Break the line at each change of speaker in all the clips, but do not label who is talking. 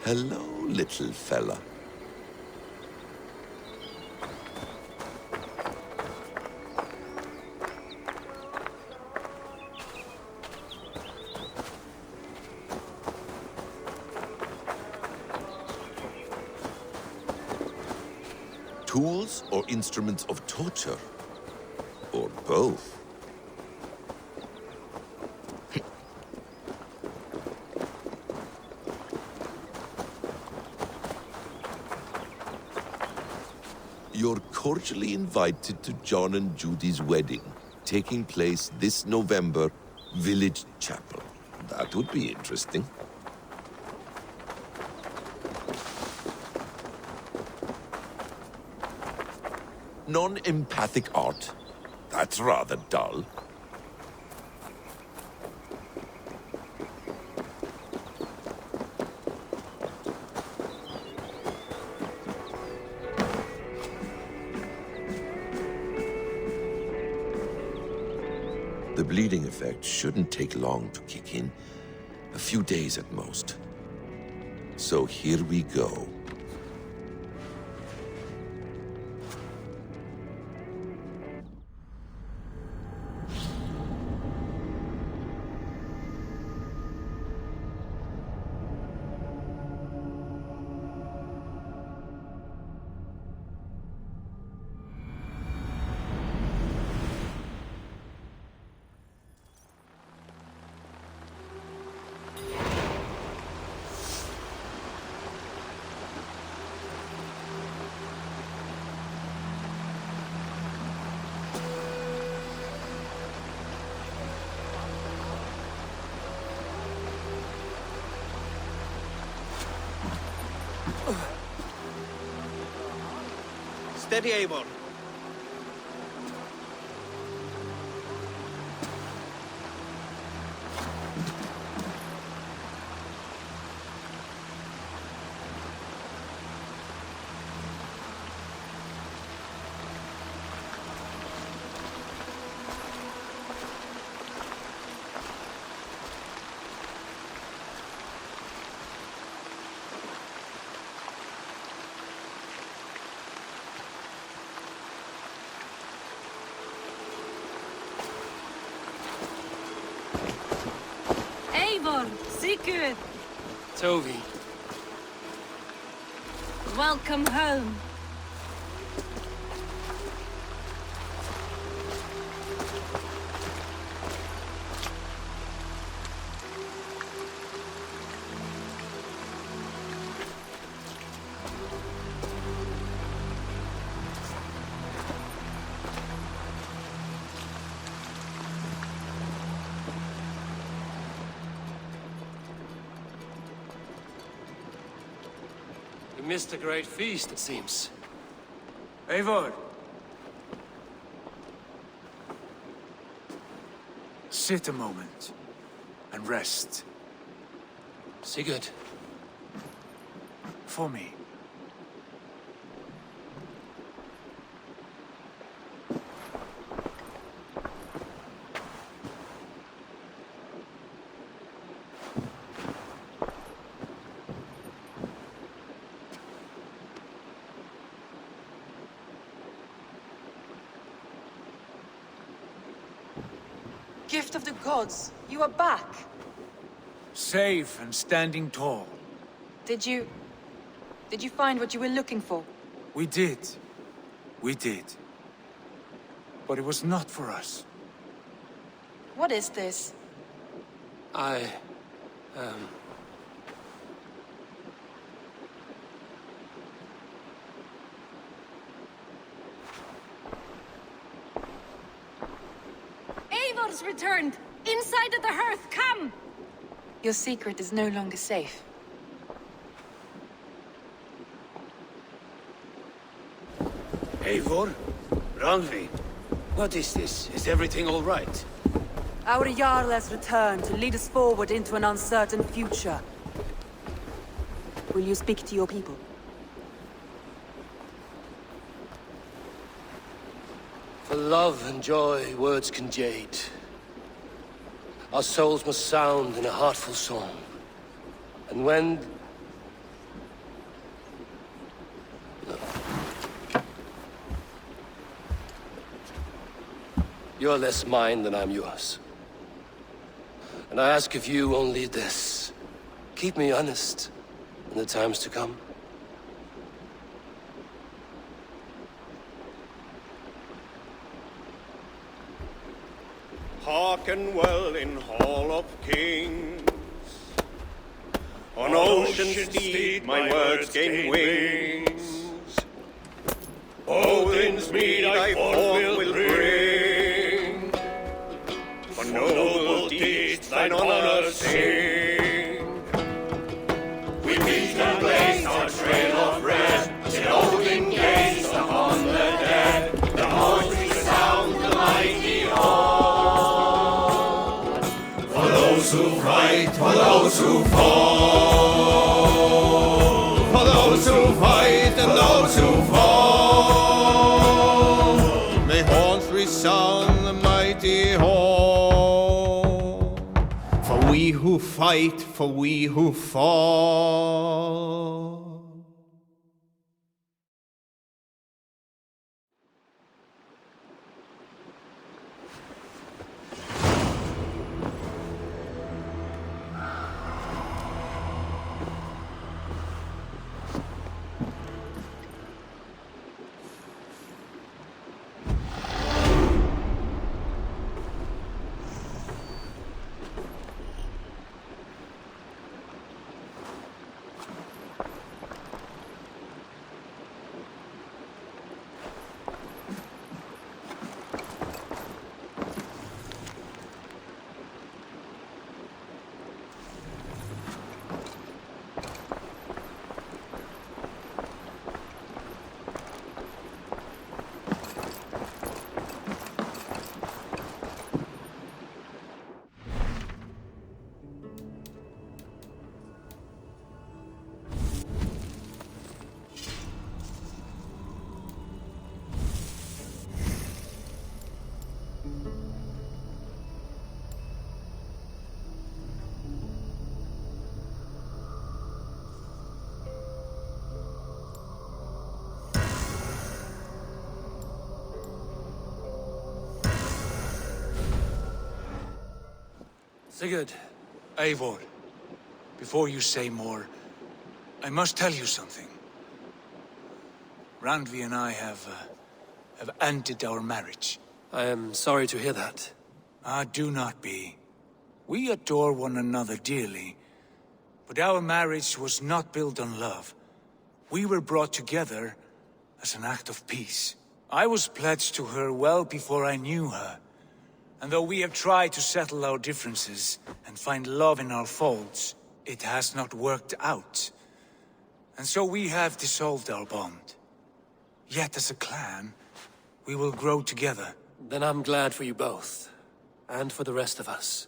Hello, little fella. Tools or instruments of torture? Or both? You're cordially invited to John and Judy's wedding, taking place this November, Village Chapel. That would be interesting. Non-empathic art? That's rather dull. The bleeding effect shouldn't take long to kick in. A few days at most. So here we go.
Steady, Eivor.
Eivor, Sigurd,
Tovi.
welcome home.
We missed a great feast, it seems.
Eivor! Sit a moment and rest.
Sigurd.
For me.
Gift of the gods, you are back.
Safe and standing tall.
Did you find what you were looking for?
We did. We did. But it was not for us.
What is this?
Eivor's returned! Inside of the hearth, come!
Your secret is no longer safe.
Eivor? Rangvi? What is this? Is everything all right?
Our Jarl has returned to lead us forward into an uncertain future. Will you speak to your people?
For love and joy, words can jade. Our souls must sound in a heartful song. And when
You're less mine than I'm yours. And I ask of you only this. Keep me honest in the times to come.
Hearken well in Hall of Kings. On ocean steed my words gain wings. Odin's mead I forth will bring. For noble deeds thine honor sing. We beat and blaze our trail of red, till Odin gazed upon the dead. The voice resound the mighty hall. For those who fight, for those who fall. For those who fight and those who fall. May horns resound the mighty hall. For we who fight, for we who fall.
Sigurd, Eivor, before you say more, I must tell you something. Randvi and I have ended our marriage.
I am sorry to hear that.
Ah, do not be. We adore one another dearly, but our marriage was not built on love. We were brought together as an act of peace. I was pledged to her well before I knew her. And though we have tried to settle our differences and find love in our faults, it has not worked out. And so we have dissolved our bond. Yet as a clan, we will grow together.
Then I'm glad for you both. And for the rest of us.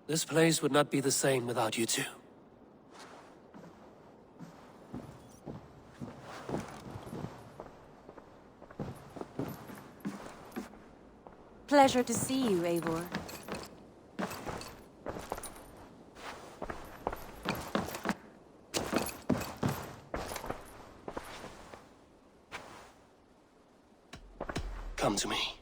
This place would not be the same without you two.
Pleasure to see you, Eivor.
Come to me.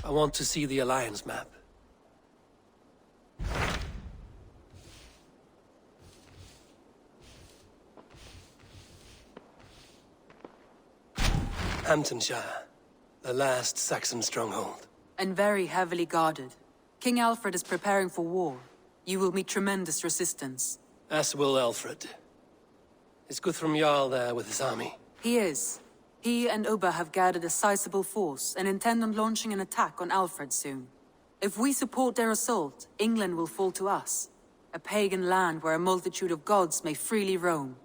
I want to see the Alliance map. Hamptonshire, the last Saxon stronghold.
And very heavily guarded. King Alfred is preparing for war. You will meet tremendous resistance.
As will Alfred. Is Guthrum Jarl there with his army?
He is. He and Ubba have gathered a sizable force and intend on launching an attack on Alfred soon. If we support their assault, England will fall to us. A pagan land where a multitude of gods may freely roam.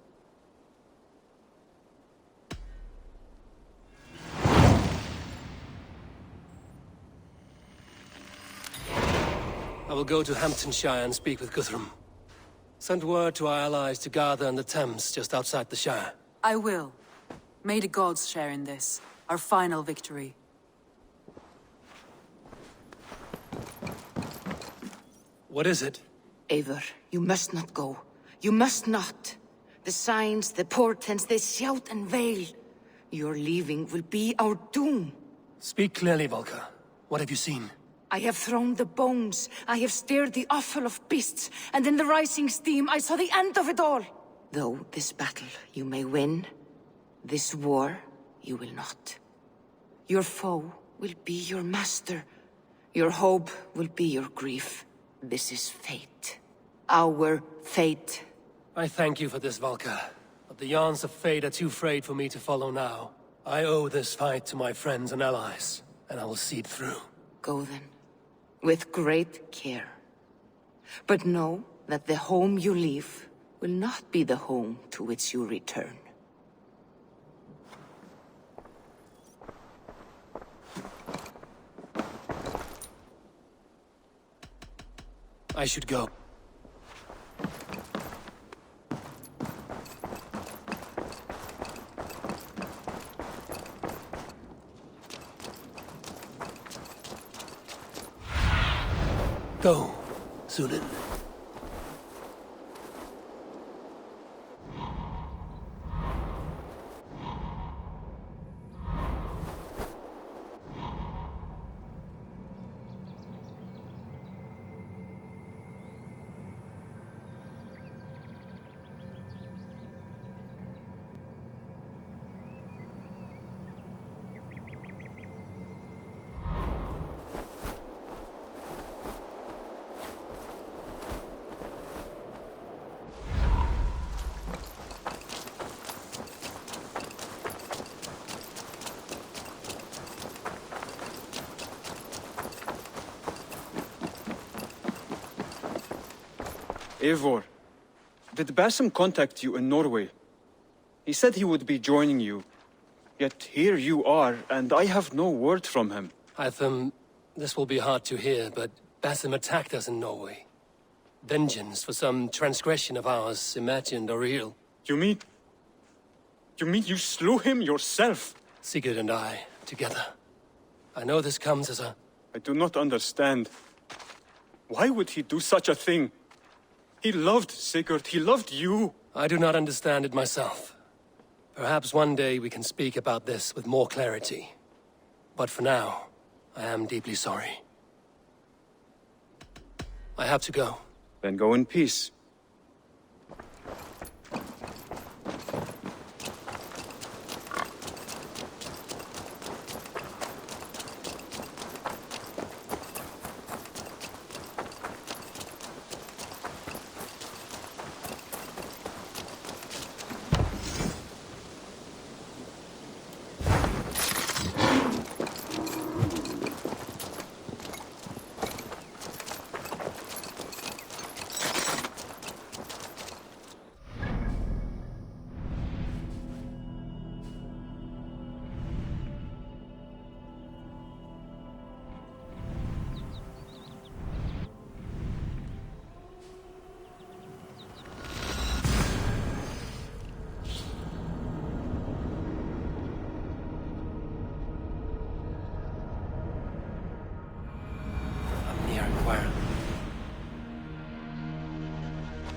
I will go to Hamptonshire and speak with Guthrum. Send word to our allies to gather in the Thames just outside the Shire.
I will. May the gods share in this, our final victory.
What is it?
Eivor, you must not go. You must not. The signs, the portents, they shout and wail. Your leaving will be our doom.
Speak clearly, Volker. What have you seen?
I have thrown the bones. I have stirred the offal of beasts. And in the rising steam, I saw the end of it all. Though this battle you may win, this war you will not. Your foe will be your master. Your hope will be your grief. This is fate. Our fate.
I thank you for this, Volker. But the yarns of fate are too frayed for me to follow now. I owe this fight to my friends and allies, and I will see it through.
Go then, with great care. But know that the home you leave will not be the home to which you return.
I should go. Go, Sunan.
Eivor, did Basim contact you in Norway? He said he would be joining you. Yet here you are, and I have no word from him.
Hytham, this will be hard to hear, but Basim attacked us in Norway. Vengeance for some transgression of ours, imagined or real.
You mean you slew him yourself?
Sigurd and I, together. I know this comes as a...
I do not understand. Why would he do such a thing? He loved Sigurd, he loved you.
I do not understand it myself. Perhaps one day we can speak about this with more clarity. But for now, I am deeply sorry. I have to go.
Then go in peace.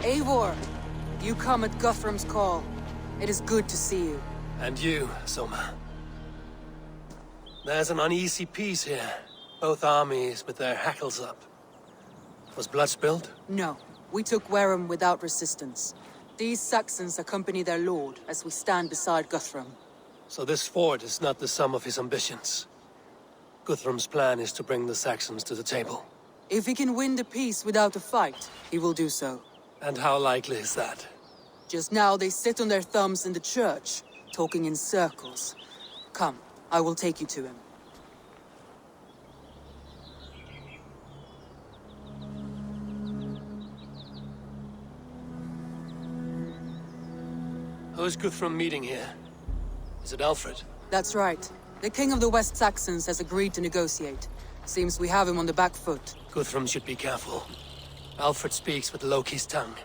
Eivor, you come at Guthrum's call. It is good to see you.
And you, Soma. There's an uneasy peace here. Both armies with their hackles up. Was blood spilled?
No, we took Wareham without resistance. These Saxons accompany their lord as we stand beside Guthrum.
So this fort is not the sum of his ambitions. Guthrum's plan is to bring the Saxons to the table.
If he can win the peace without a fight, he will do so.
And how likely is that?
Just now they sit on their thumbs in the church, talking in circles. Come, I will take you to him.
Who is Guthrum meeting here? Is it Alfred?
That's right. The king of the West Saxons has agreed to negotiate. Seems we have him on the back foot.
Guthrum should be careful. Alfred speaks with Loki's tongue.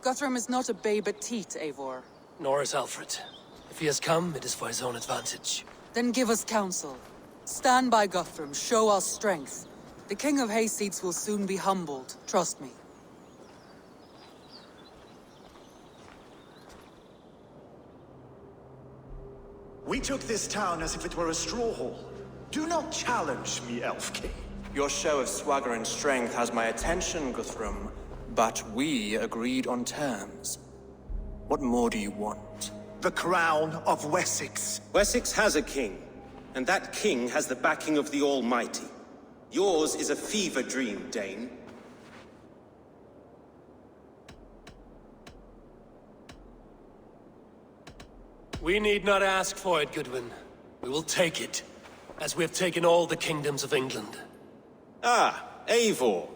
Guthrum is not a babe at teat, Eivor.
Nor is Alfred. If he has come, it is for his own advantage.
Then give us counsel. Stand by Guthrum, show our strength. The King of Hayseeds will soon be humbled, trust me.
We took this town as if it were a straw hall. Do not challenge me, Elf King.
Your show of swagger and strength has my attention, Guthrum, but we agreed on terms. What more do you want?
The crown of Wessex.
Wessex has a king, and that king has the backing of the Almighty. Yours is a fever dream, Dane.
We need not ask for it, Goodwin. We will take it, as we have taken all the kingdoms of England.
Ah, Eivor.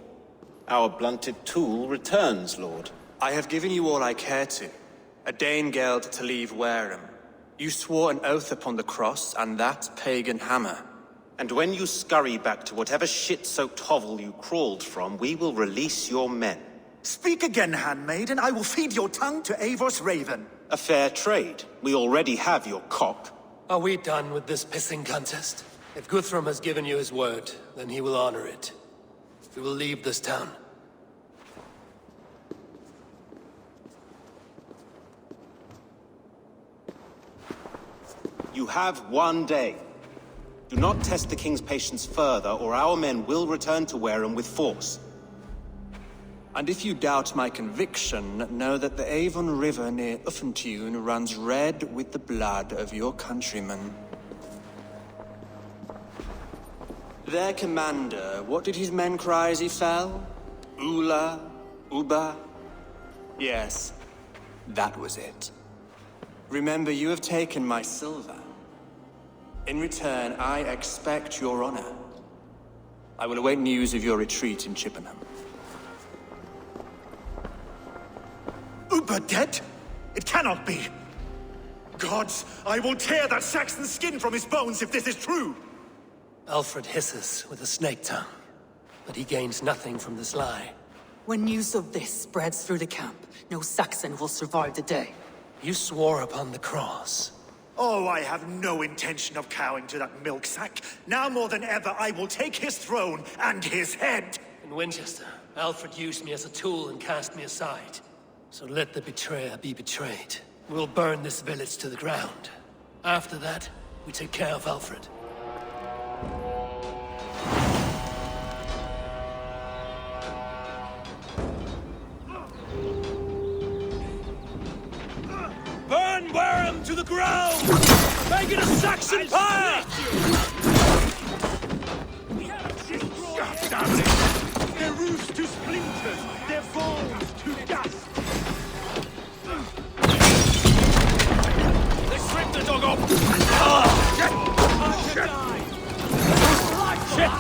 Our blunted tool returns, Lord.
I have given you all I care to. A Danegeld to leave Wareham. You swore an oath upon the cross, and that pagan hammer.
And when you scurry back to whatever shit-soaked hovel you crawled from, we will release your men.
Speak again, handmaid, and I will feed your tongue to Eivor's raven.
A fair trade. We already have your cock.
Are we done with this pissing contest? If Guthrum has given you his word, then he will honor it. We will leave this town.
You have 1 day. Do not test the king's patience further, or our men will return to Wareham with force.
And if you doubt my conviction, know that the Avon River near Uffentune runs red with the blood of your countrymen. Their commander, what did his men cry as he fell? Ula? Uba? Yes, that was it. Remember, you have taken my silver. In return, I expect your honor. I will await news of your retreat in Chippenham.
Uber dead? It cannot be. Gods, I will tear that Saxon's skin from his bones if this is true.
Alfred hisses with a snake tongue, but he gains nothing from this lie.
When news of this spreads through the camp, no Saxon will survive the day.
You swore upon the cross.
Oh, I have no intention of cowing to that milk sack. Now more than ever, I will take his throne and his head.
In Winchester, Alfred used me as a tool and cast me aside. So let the betrayer be betrayed. We'll burn this village to the ground. After that, we take care of Alfred. Burn Wareham to the ground! Make it a Saxon pyre!
Damn it! Their roofs to splinters, their walls to dust.
They stripped the dog off! Shit!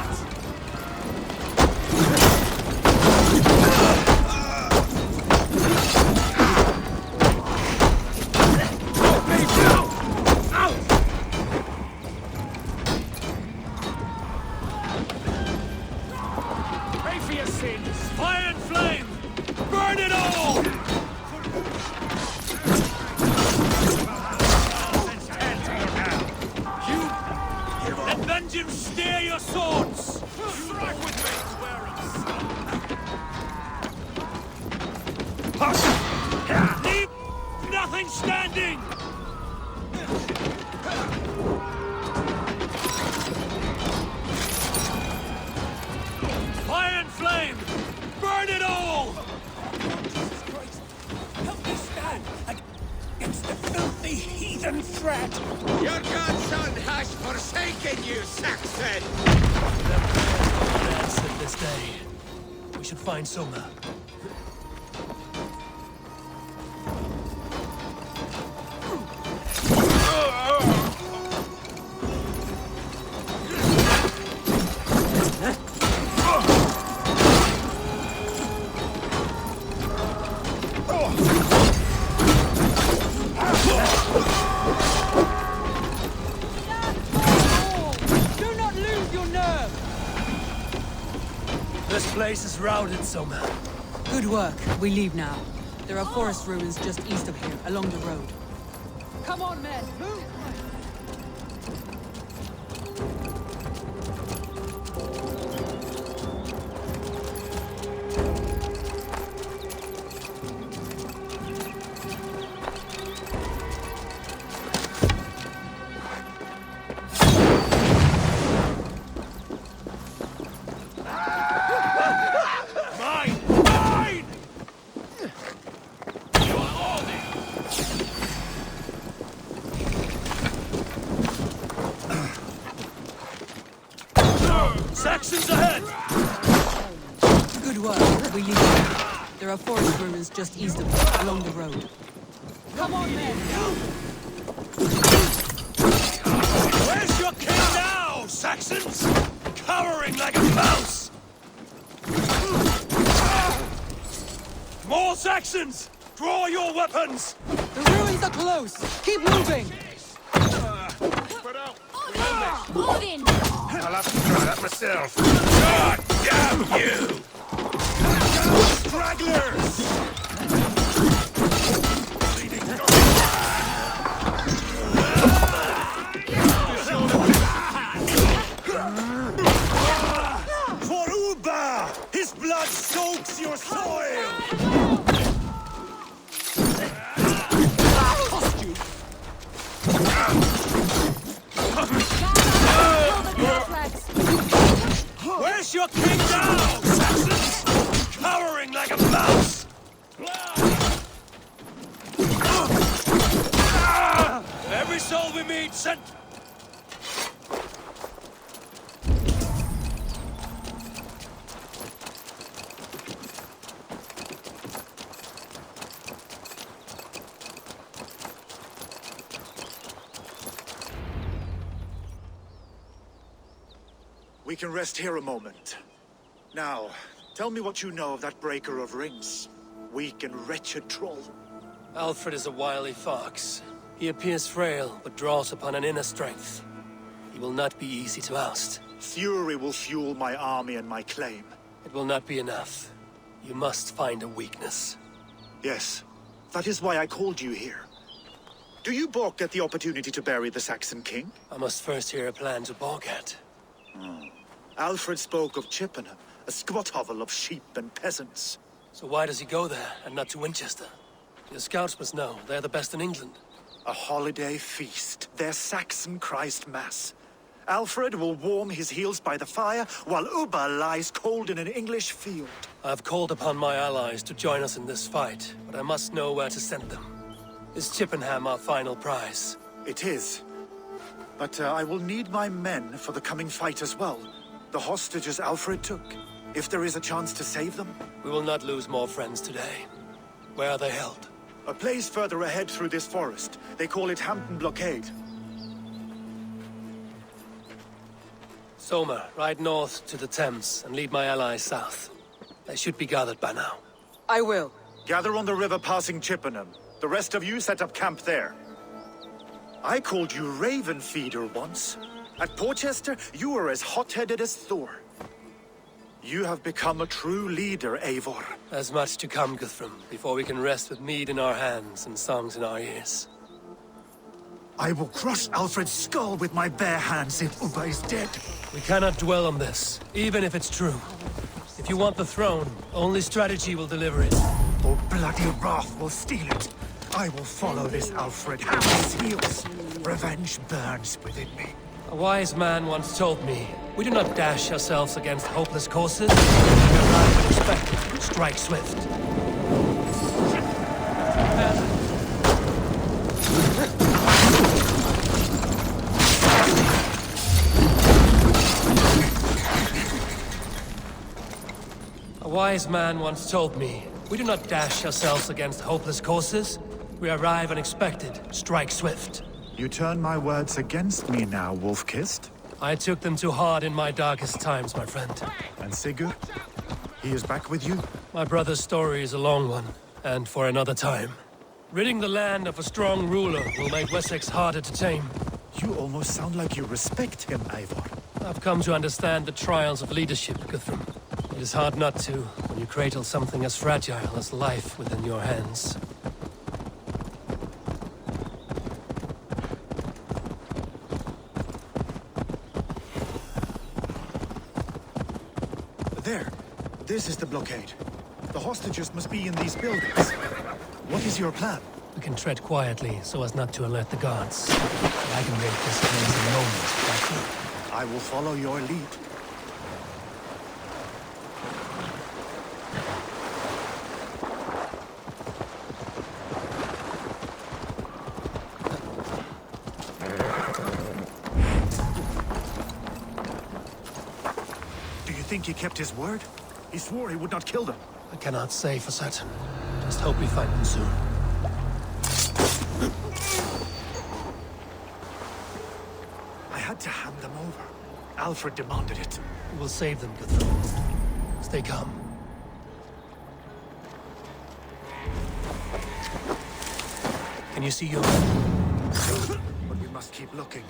Your godson has forsaken you, Saxon!
Answered this day. We should find Soma. This place is routed, Soma.
Good work. We leave now. There are forest ruins just east of here, along the road. Come on, men! Move! We leave here. There are forest ruins just east of us, along the road.
Come on, men!
Where's your king now, Saxons? Cowering like a mouse! More Saxons! Draw your weapons!
The ruins are close! Keep moving!
Odin!
I'll have to try that myself. God damn you!
Stragglers! For Uba! His blood soaks your soil!
Where's your king now, Saxons? Cowering like a mouse! Every soul we meet sent...
We can rest here a moment. Now, tell me what you know of that breaker of rings. Weak and wretched troll.
Alfred is a wily fox. He appears frail, but draws upon an inner strength. He will not be easy to oust.
Fury will fuel my army and my claim.
It will not be enough. You must find a weakness.
Yes, that is why I called you here. Do you balk at the opportunity to bury the Saxon king?
I must first hear a plan to balk at.
Alfred spoke of Chippenham, a squat hovel of sheep and peasants.
So why does he go there, and not to Winchester? Your scouts must know, they're the best in England.
A holiday feast, their Saxon Christ Mass. Alfred will warm his heels by the fire, while Uba lies cold in an English field.
I've called upon my allies to join us in this fight, but I must know where to send them. Is Chippenham our final prize?
It is. But I will need my men for the coming fight as well. The hostages Alfred took. If there is a chance to save them.
We will not lose more friends today. Where are they held?
A place further ahead through this forest. They call it Hampton Blockade.
Somer, ride north to the Thames and lead my allies south. They should be gathered by now.
I will.
Gather on the river passing Chippenham. The rest of you set up camp there. I called you Raven Feeder once. At Porchester, you were as hot-headed as Thor. You have become a true leader, Eivor.
There's much to come, Guthrum, before we can rest with mead in our hands and songs in our ears.
I will crush Alfred's skull with my bare hands if Uba is dead.
We cannot dwell on this, even if it's true. If you want the throne, only strategy will deliver it.
Or bloody wrath will steal it. I will follow this Alfred at his heels. Revenge burns within me.
A wise man once told me, we do not dash ourselves against hopeless courses. We arrive unexpected, strike swift. A wise man once told me, we do not dash ourselves against hopeless courses. We arrive unexpected, strike swift.
You turn my words against me now, Wolf-Kissed.
I took them too hard in my darkest times, my friend.
And Sigurd? He is back with you?
My brother's story is a long one, and for another time. Ridding the land of a strong ruler will make Wessex harder to tame.
You almost sound like you respect him, Eivor.
I've come to understand the trials of leadership, Guthrum. It is hard not to, when you cradle something as fragile as life within your hands.
There. This is the blockade. The hostages must be in these buildings. What is your plan?
We can tread quietly so as not to alert the guards. I can make this place a moment, Doctor.
I will follow your lead. Do you think he kept his word? He swore he would not kill them.
I cannot say for certain. Just hope we find them soon.
I had to hand them over. Alfred demanded it.
We will save them, Guthrum. Stay calm. Can you see your...
But we must keep looking.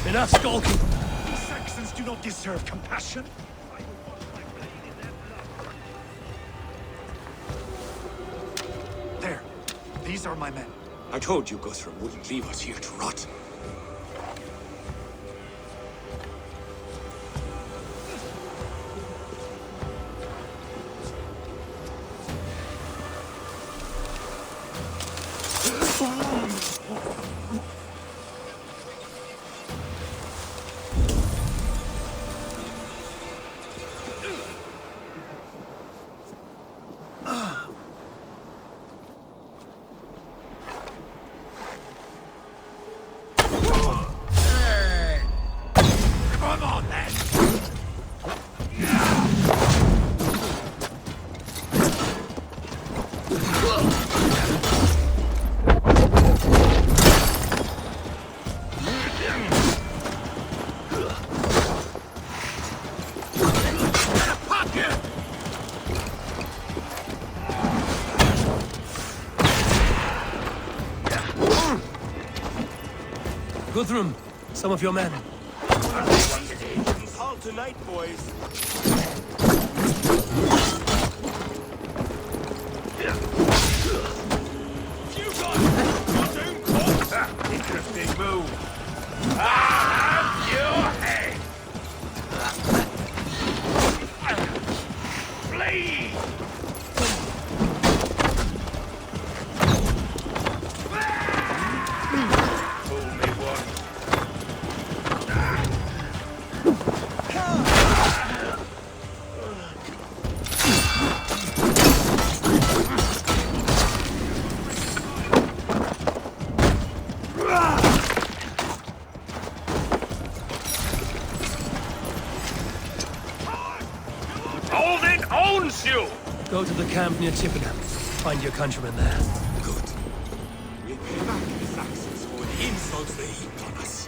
Enough skulking!
The Saxons do not deserve compassion. There. These are my men.
I told you Guthrum wouldn't leave us here to rot.
Guthrum, some of your men.
Call tonight, boys.
Interesting move. Have your head. Flee!
Go to the camp near Chippenham. Find your countrymen there.
Good. We'll pay back the Saxons for the insults they heaped on us.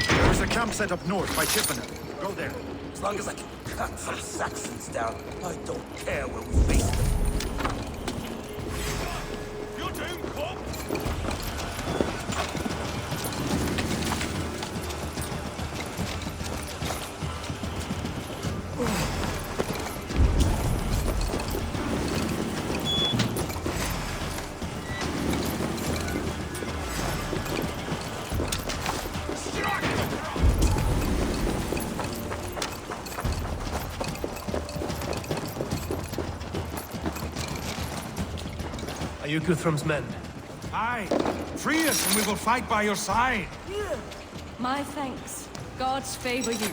There's a camp set up north by Chippenham. Go there.
As long as I can cut some Saxons down, I don't care where we face them. You're doomed, Bob!
Are you Guthrum's men?
Aye. Free us and we will fight by your side.
My thanks. Gods favor you.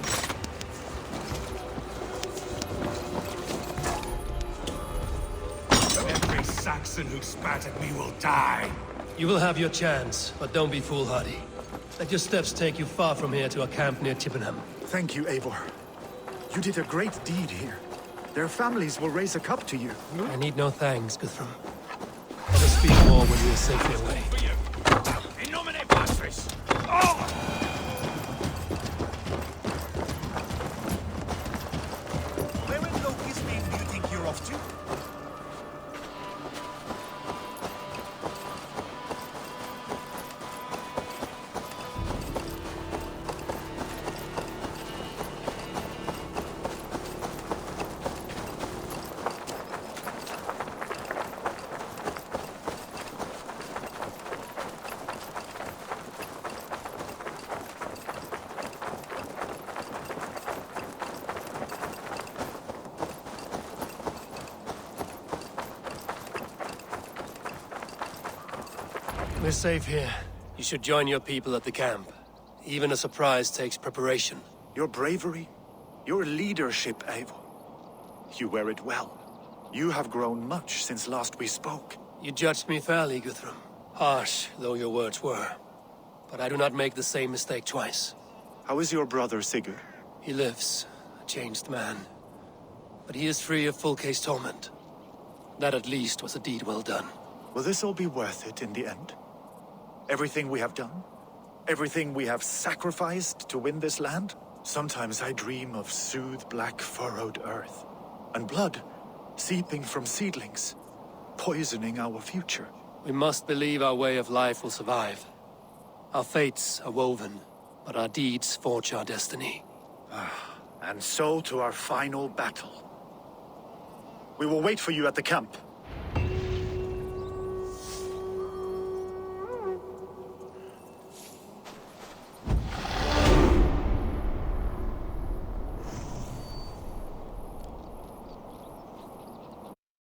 Every Saxon who spat at me will die.
You will have your chance, but don't be foolhardy. Let your steps take you far from here to a camp near Chippenham.
Thank you, Eivor. You did a great deed here. Their families will raise a cup to you.
I need no thanks, Guthrum. Let us speak more when we are safely away.
In nomine Patris! Oh!
Where in Loki's name do you think you're off to?
We're safe here. You should join your people at the camp. Even a surprise takes preparation.
Your bravery, your leadership, Eivor. You wear it well. You have grown much since last we spoke.
You judged me fairly, Guthrum. Harsh though your words were. But I do not make the same mistake twice.
How is your brother, Sigurd?
He lives, a changed man. But he is free of full case torment. That at least was a deed well done.
Will this all be worth it in the end? Everything we have done? Everything we have sacrificed to win this land? Sometimes I dream of soothed black furrowed earth, and blood seeping from seedlings, poisoning our future.
We must believe our way of life will survive. Our fates are woven, but our deeds forge our destiny.
And so to our final battle. We will wait for you at the camp.